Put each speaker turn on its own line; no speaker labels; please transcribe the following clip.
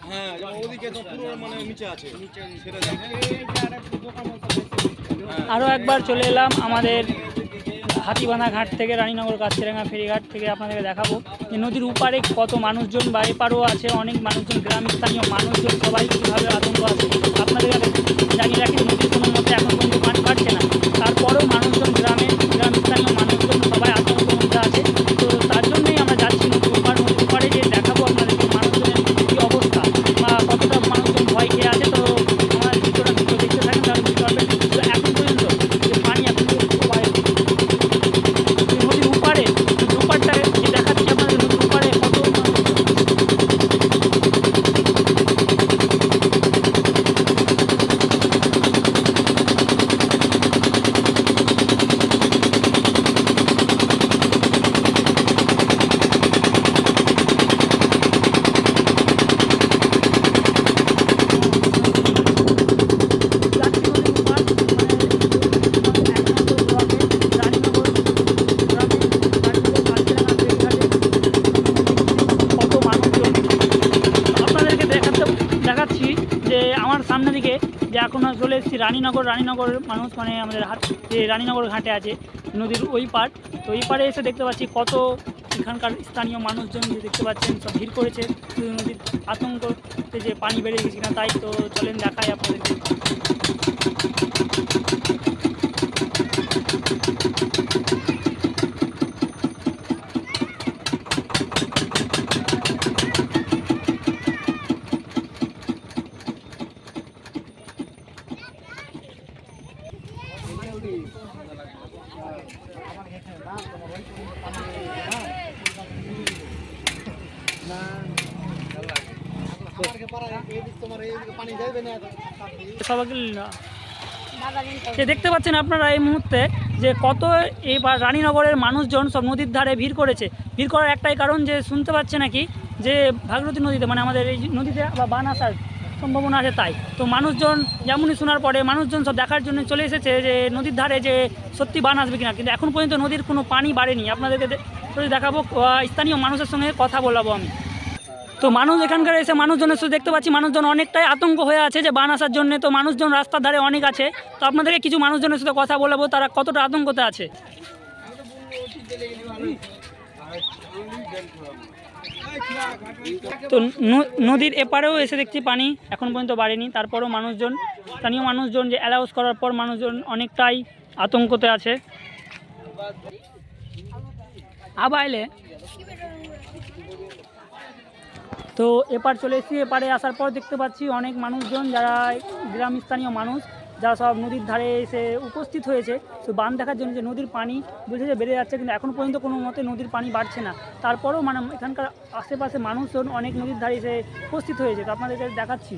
হ্যাঁ ওদিকে তো পুরো মানে নিচে আছে সেটা দেখেন।
আরও একবার চলে এলাম আমাদের হাতিবাঁধা ঘাট থেকে, রানীনগর কাচ্চিরাঙ্গা ফেরিঘাট থেকে আপনাদেরকে দেখাবো যে নদীর উপারে কত মানুষজন বা এপারও আছে অনেক মানুষজন, গ্রাম স্থানীয় মানুষজন সবাই কীভাবে আতঙ্ক আছে। আপনাদের জানিয়ে রাখি নদীর কোনো মতে এখন পর্যন্ত পানি বাড়ছে না, তারপরেও মানুষজন গ্রাম স্থানীয় মানুষজন সবাই আতঙ্কের মধ্যে আছে। তো তার জন্যই আমরা যাচ্ছি নদীর উপারে যে দেখাবো আপনাদেরকে মানুষজনের কী অবস্থা বা কতটা মানুষজন ভয় খেয়ে আছে। তো আমার ভিডিওটা দেখতে থাকেন তাহলে বুঝতে পারবেন। তো এখন পর্যন্ত যে পানি এখন পর্যন্ত বাইরে নদীর উপারে উপারটা যে দেখাচ্ছি আপনাদের, নদীর উপারে কত দেখাচ্ছি যে আমার সামনে দিকে যে এখন চলে এসেছি রানীনগরের মানুষ মানে আমাদের যে রানীনগর ঘাটে আছে নদীর ওই পার। তো ওই পারে এসে দেখতে পাচ্ছি কত এখানকার স্থানীয় মানুষজন যে দেখতে পাচ্ছেন সব ভিড় করেছে নদীর আতঙ্কতে যে পানি বেড়ে গেছে কিনা তাই। তো চলেন দেখাই আপনাদেরকে। সে দেখতে পাচ্ছেন আপনারা এই মুহূর্তে যে কত এইবার রানীনগরের মানুষজন সব নদীর ধারে ভিড় করেছে। ভিড় করার একটাই কারণ যে শুনতে পাচ্ছে নাকি যে ভাগীরথী নদীতে মানে আমাদের এই নদীতে বা বান আসার সম্ভাবনা আছে তাই। তো মানুষজন যেমনই শোনার পরে মানুষজন সব দেখার জন্য চলে এসেছে যে নদীর ধারে যে সত্যি বান আসবে কিনা, কিন্তু এখন পর্যন্ত নদীর কোনো পানি বাড়েনি। আপনাদেরকে দেখাবো, স্থানীয় মানুষের সঙ্গে কথা বলাবো আমি। তো মানুষ এখানকার এসে মানুষজনের শুধু দেখতে পাচ্ছি মানুষজন অনেকটাই আতঙ্ক হয়ে আছে যে বান আসার জন্য। তো মানুষজন রাস্তার ধারে অনেক আছে, তো আপনাদেরকে কিছু মানুষজনের সাথে কথা বলাবো তারা কতটা আতঙ্কতে আছে। তো নদীর এপারেও এসে দেখছি পানি এখন পর্যন্ত বাড়েনি, তারপরও স্থানীয় মানুষজন যে অ্যালাউন্স করার পর মানুষজন অনেকটাই আতঙ্কতে আছে। আবাইলে তো এপার চলে এসেছি, এপারে আসার পর দেখতে পাচ্ছি অনেক মানুষজন যারা গ্রাম স্থানীয় মানুষ যারা সব নদীর ধারে এসে উপস্থিত হয়েছে। তো বান দেখার জন্য যে নদীর পানি বুঝে যে বেড়ে যাচ্ছে, কিন্তু এখন পর্যন্ত কোনো মতে নদীর পানি বাড়ছে না। তারপরেও মানে এখানকার আশেপাশে মানুষজন অনেক নদীর ধারে এসে উপস্থিত হয়েছে। তো আপনাদেরকে দেখাচ্ছি।